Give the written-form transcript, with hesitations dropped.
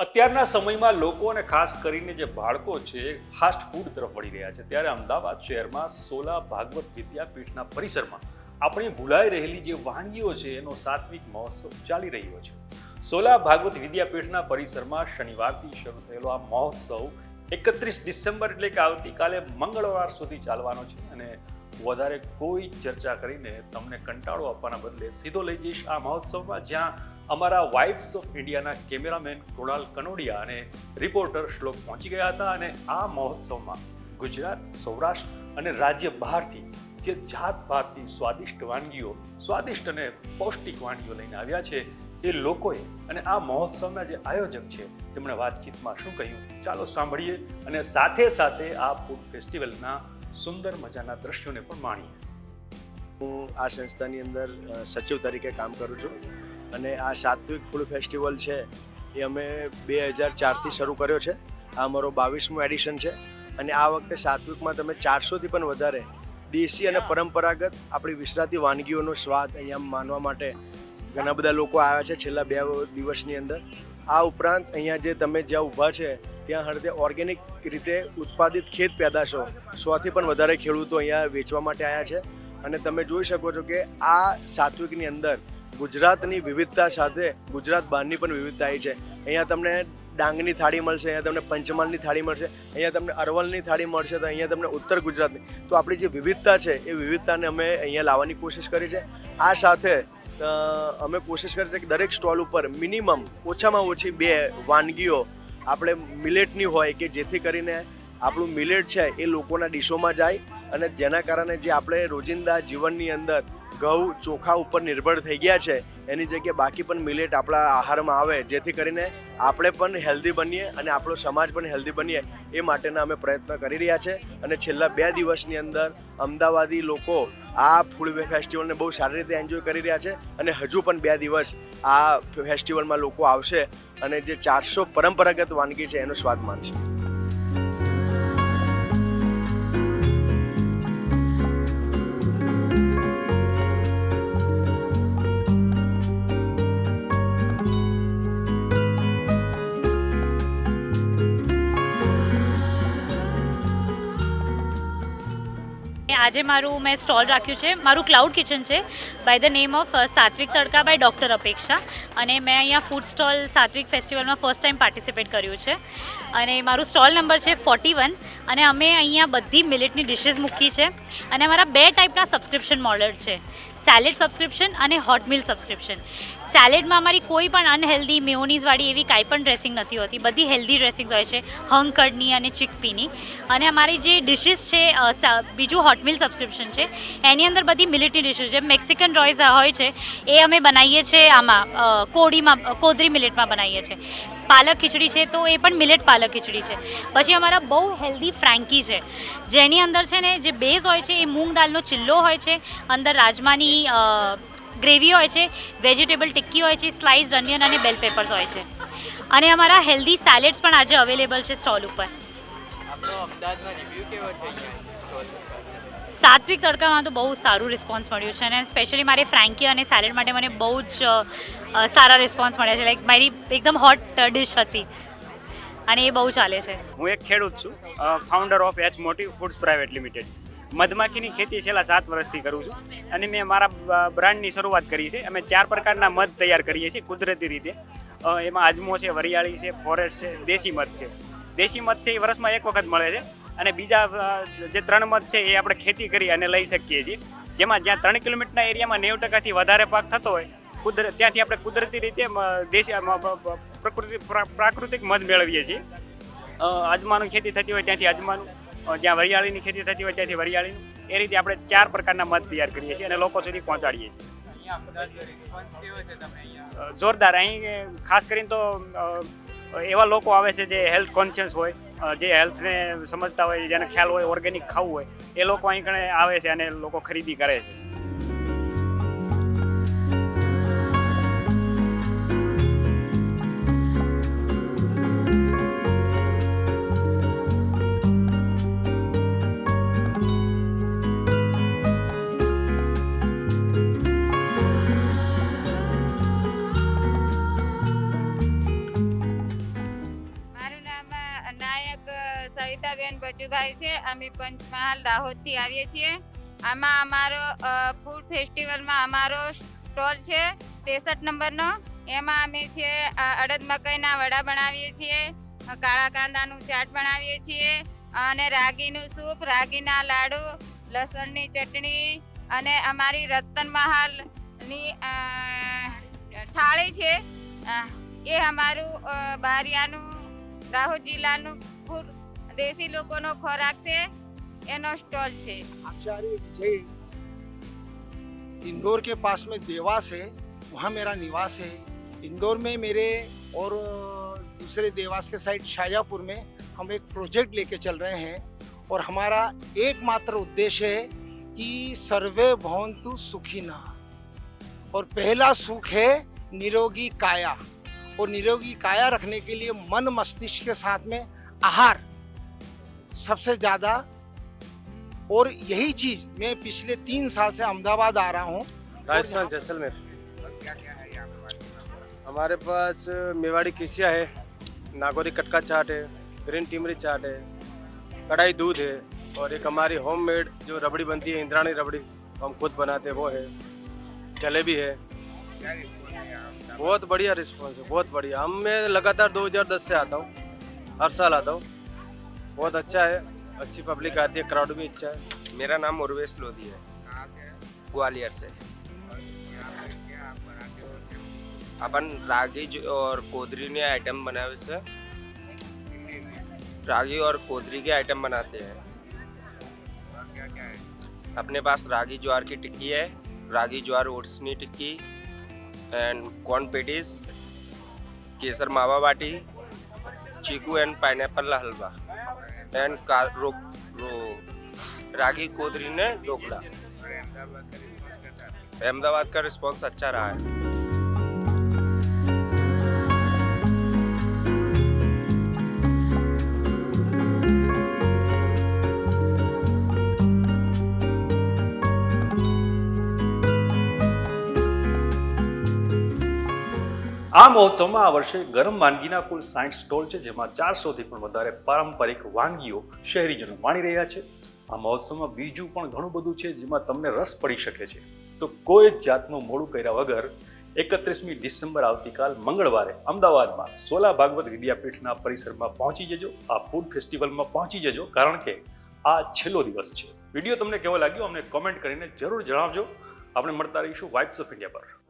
અત્યારના સમયમાં લોકો અને ખાસ કરીને જે બાળકો છે ફાસ્ટ ફૂડ તરફ વળી રહ્યા છે, ત્યારે અમદાવાદ શહેરમાં સોલા ભાગવત વિદ્યાપીઠના પરિસરમાં આપણી ભૂલાઈ રહેલી જે વાનગીઓ છે એનો સાત્વિક મહોત્સવ ચાલી રહ્યો છે. સોલા ભાગવત વિદ્યાપીઠના પરિસરમાં શનિવારથી શરૂ થયેલો આ મહોત્સવ 31 ડિસેમ્બર એટલે કે આવતીકાલે મંગળવાર સુધી ચાલવાનો છે. અને વધારે કોઈ ચર્ચા કરીને તમને કંટાળો આપવાના બદલે સીધો લઈ જઈશ આ મહોત્સવમાં, જ્યાં અમારા વાઇબ્સ ઓફ ઇન્ડિયાના કેમેરામેન કૃણાલ કનોડિયા અને રિપોર્ટર શ્લોક પહોંચી ગયા હતા. અને આ મહોત્સવમાં ગુજરાત, સૌરાષ્ટ્ર અને રાજ્ય બહારથી જે જાત ભાતની સ્વાદિષ્ટ વાનગીઓ, સ્વાદિષ્ટ અને પૌષ્ટિક વાનગીઓ લઈને આવ્યા છે એ લોકોએ અને આ મહોત્સવના જે આયોજક છે તેમણે વાતચીતમાં શું કહ્યું, ચાલો સાંભળીએ અને સાથે સાથે આ ફૂડ ફેસ્ટિવલના સુંદર મજાના દ્રશ્યોને પણ માણીએ. હું આ સંસ્થાની અંદર સચિવ તરીકે કામ કરું છું અને આ સાત્વિક ફૂડ ફેસ્ટિવલ છે એ અમે 2004થી શરૂ કર્યો છે. આ અમારો 22મું એડિશન છે અને આ વખતે સાત્વિકમાં તમે 400થી પણ વધારે દેશી અને પરંપરાગત આપણી વિસરાતી વાનગીઓનો સ્વાદ અહીંયા માનવા માટે ઘણા બધા લોકો આવ્યા છે છેલ્લા 2 દિવસની અંદર. આ ઉપરાંત અહીંયા જે તમે જ્યાં ઊભા છે ત્યાં હળદે ઓર્ગેનિક રીતે ઉત્પાદિત ખેત પેદાશો 100થી પણ વધારે ખેડૂતો અહીંયા વેચવા માટે આવ્યા છે. અને તમે જોઈ શકો છો કે આ સાત્વિકની અંદર ગુજરાતની વિવિધતા સાથે ગુજરાત બહારની પણ વિવિધતા આવી છે. અહીંયા તમને ડાંગની થાળી મળશે, અહીંયા તમને પંચમહાલની થાળી મળશે, અહીંયા તમને અરવલની થાળી મળશે, તો અહીંયા તમને ઉત્તર ગુજરાતની. તો આપણી જે વિવિધતા છે એ વિવિધતાને અમે અહીંયા લાવવાની કોશિશ કરી છે. આ સાથે અમે કોશિશ કરી છે કે દરેક સ્ટોલ ઉપર મિનિમમ ઓછામાં ઓછી 2 વાનગીઓ આપણે મિલેટની હોય, કે જેથી કરીને આપણું મિલેટ છે એ લોકોના ડીશોમાં જાય અને જેના કારણે જે આપણે રોજિંદા જીવનની અંદર ઘઉં ચોખા ઉપર નિર્ભર થઈ ગયા છે એની જગ્યાએ બાકી પણ મિલેટ આપણા આહારમાં આવે, જેથી કરીને આપણે પણ હેલ્ધી બનીએ અને આપણો સમાજ પણ હેલ્ધી બનીએ એ માટેના અમે પ્રયત્ન કરી રહ્યા છે. અને છેલ્લા 2 દિવસની અંદર અમદાવાદી લોકો આ ફૂડ ફેસ્ટિવલને બહુ સારી રીતે એન્જોય કરી રહ્યા છે અને હજુ પણ 2 દિવસ આ ફેસ્ટિવલમાં લોકો આવશે અને જે 400 પરંપરાગત વાનગી છે એનો સ્વાદ માણશે. આજે મેં સ્ટોલ રાખ્યું છે, મારું ક્લાઉડ કિચન છે by the name of Satwik Tadka by doctor અપેક્ષા. અને મેં અહીંયા ફૂડ સ્ટોલ સાત્વિક ફેસ્ટિવલમાં ફર્સ્ટ ટાઈમ પાર્ટિસિપેટ કર્યું છે અને મારું સ્ટોલ નંબર છે 41. અને અમે અહીંયા બધી મિલેટની ડિશિસ મૂકી છે અને અમારા 2 ટાઈપના સબસ્ક્રિપ્શન મોડલ છે, સેલેડ સબસ્ક્રિપ્શન અને હોટ મીલ સબસ્ક્રિપ્શન. સેલેડમાં અમારી કોઈ પણ અનહેલ્ધી મેયોનીઝવાળી એવી કાંઈ પણ ડ્રેસિંગ નથી હોતી, બધી હેલ્ધી ડ્રેસિંગ્સ હોય છે, હંગ કડની અને ચીકપીની. અને અમારી જે ડિશિસ છે, બીજું હોટ મીલ સબસ્ક્રિપ્શન છે, એની અંદર બધી મિલેટની ડિશિસ છે. મેક્સિકન રોઈઝ હોય છે એ અમે બનાવીએ છીએ આમાં કોદરી મિલેટમાં બનાવીએ છીએ. પાલક ખીચડી છે તો એ પણ મિલેટ પાલક ખીચડી છે. પછી અમારા બહુ હેલ્ધી ફ્રેન્કી છે, જેની અંદર છે ને જે બેઝ હોય છે એ મૂંગ દાલનો ચિલ્લો હોય છે, અંદર રાજમાની ગ્રેવી હોય છે, વેજીટેબલ ટિક્કી હોય છે, સ્લાઇસ્ડ અનિયન અને બેલ પેપર્સ હોય છે. અને અમારા હેલ્ધી સેલેડ્સ પણ આજે અવેલેબલ છે સ્ટોલ ઉપર. સાત્વિક તડકામાં તો બહુ સારું રિસ્પોન્સ મળ્યું છે અને સ્પેશિયલી મારે ફ્રેન્કી અને સેલેડ માટે મને બહુ જ સારા રિસ્પોન્સ મળ્યા છે. લાઈક મારી એકદમ હોટ ડિશ હતી અને એ બહુ ચાલે છે. હું એક ખેડૂત છું, founder of H motive foods private limited. મધમાખીની ખેતી છેલ્લા 7 વર્ષથી કરું છું અને મેં મારા બ્રાન્ડની શરૂઆત કરી છે. અમે 4 પ્રકારના મધ તૈયાર કરીએ છીએ કુદરતી રીતે. એમાં અજમો છે, વરિયાળી છે, ફોરેસ્ટ છે, દેશી મધ છે. દેશી મધ છે એ વર્ષમાં 1 વખત મળે છે અને બીજા જે 3 મધ છે એ આપણે ખેતી કરી અને લઈ શકીએ છીએ. જેમાં જ્યાં 3 કિલોમીટરના એરિયામાં 90%થી વધારે પાક થતો હોય ત્યાંથી આપણે કુદરતી રીતે પ્રાકૃતિક મધ મેળવીએ છીએ. અજમાનું ખેતી થતી હોય ત્યાંથી અજમાનું, જ્યાં વરિયાળીની ખેતી થતી હોય ત્યાંથી વરિયાળીનું, એ રીતે આપણે 4 પ્રકારના મધ તૈયાર કરીએ છીએ અને લોકો સુધી પહોંચાડીએ છીએ. જોરદાર. અહીં ખાસ કરીને તો એવા લોકો આવે છે જે હેલ્થ કોન્શિયસ હોય, જે હેલ્થને સમજતા હોય, જેને ખ્યાલ હોય ઓર્ગેનિક ખાવું હોય, એ લોકો અહીં કણે આવે છે અને લોકો ખરીદી કરે છે. હેતલબેન બચુભાઈ છે. અમે પંચમહાલ દાહોદથી આવીએ છીએ. આમાં અમારો ફૂડ ફેસ્ટિવલમાં અમારો સ્ટોલ છે 63 નંબરનો. એમાં અમે છે અડદ મકાઈના વડા બનાવીએ છીએ, કાળા કાંદાનું ચાટ બનાવીએ છીએ અને રાગીનું સૂપ, રાગીના લાડુ, લસણની ચટણી અને અમારી રતન મહાલની થાળી છે. એ અમારું બારિયાનું દાહોદ જિલ્લાનું ફૂડ દેશી લોકોનો ખોરાક છે, એનો સ્ટોલ છે. आचार्य जय इंदौर के पास में देवास है, वहाँ मेरा निवास है. इंदौर में मेरे और दूसरे देवास के साइड शाजापुर में हम एक प्रोजेक्ट लेके चल रहे हैं और हमारा एकमात्र उद्देश्य है कि सर्वे भवन्तु सुखिनः. और पहला सुख है निरोगी काया, और निरोगी काया रखने के लिए मन मस्तिष्क के साथ में आहार सबसे ज़्यादा. और यही चीज़ मैं पिछले 3 साल से अहमदाबाद आ रहा हूँ. राजस्थान जैसलमेर. हमारे पास मेवाड़ी किसिया है, नागौरी कटका चाट है, ग्रीन टिमरी चाट है, कढ़ाई दूध है, और एक हमारी होममेड जो रबड़ी बनती है इंद्राणी रबड़ी, हम खुद बनाते हैं वो है. जलेबी है. बहुत बढ़िया रिस्पॉन्स है, बहुत बढ़िया. हम मैं लगातार 2010 से आता हूँ, हर साल आता हूँ. बहुत अच्छा है, अच्छी पब्लिक आती है, क्राउड भी अच्छा है. मेरा नाम उर्वेश लोधी है, ग्वालियर से. अपन रागी और कोदरी ने आइटम बनाए से, रागी और कोदरी के आइटम बनाते हैं. अपने पास रागी ज्वार की टिक्की है, रागी ज्वार ओट्सनी टिक्की एंड कॉर्न पेटिस, केसर मावा बाटी, चीकू एंड पाइनएप्पल हलवा एंड रागी कोदरी ने ढोकला. अहमदाबाद का रिस्पॉन्स अच्छा रहा है. આ મહોત્સવમાં આ વર્ષે ગરમ વાનગીના કુલ 60 સ્ટોલ છે, જેમાં 400થી પણ વધારે પારંપરિક વાનગીઓ શહેરીજનો માણી રહ્યા છે. આ મહોત્સવમાં બીજું પણ ઘણું બધું છે જેમાં તમને રસ પડી શકે છે. તો કોઈ જ જાતનું મોડું કર્યા વગર 31મી ડિસેમ્બર આવતીકાલ મંગળવારે અમદાવાદમાં સોલા ભાગવત વિદ્યાપીઠના પરિસરમાં પહોંચી જજો. આ ફૂડ ફેસ્ટિવલમાં પહોંચી જજો, કારણ કે આ છેલ્લો દિવસ છે. વિડીયો તમને કેવો લાગ્યો અમને કોમેન્ટ કરીને જરૂર જણાવજો. આપણે મળતા રહીશું વાઇબ્સ ઓફ ઇન્ડિયા પર.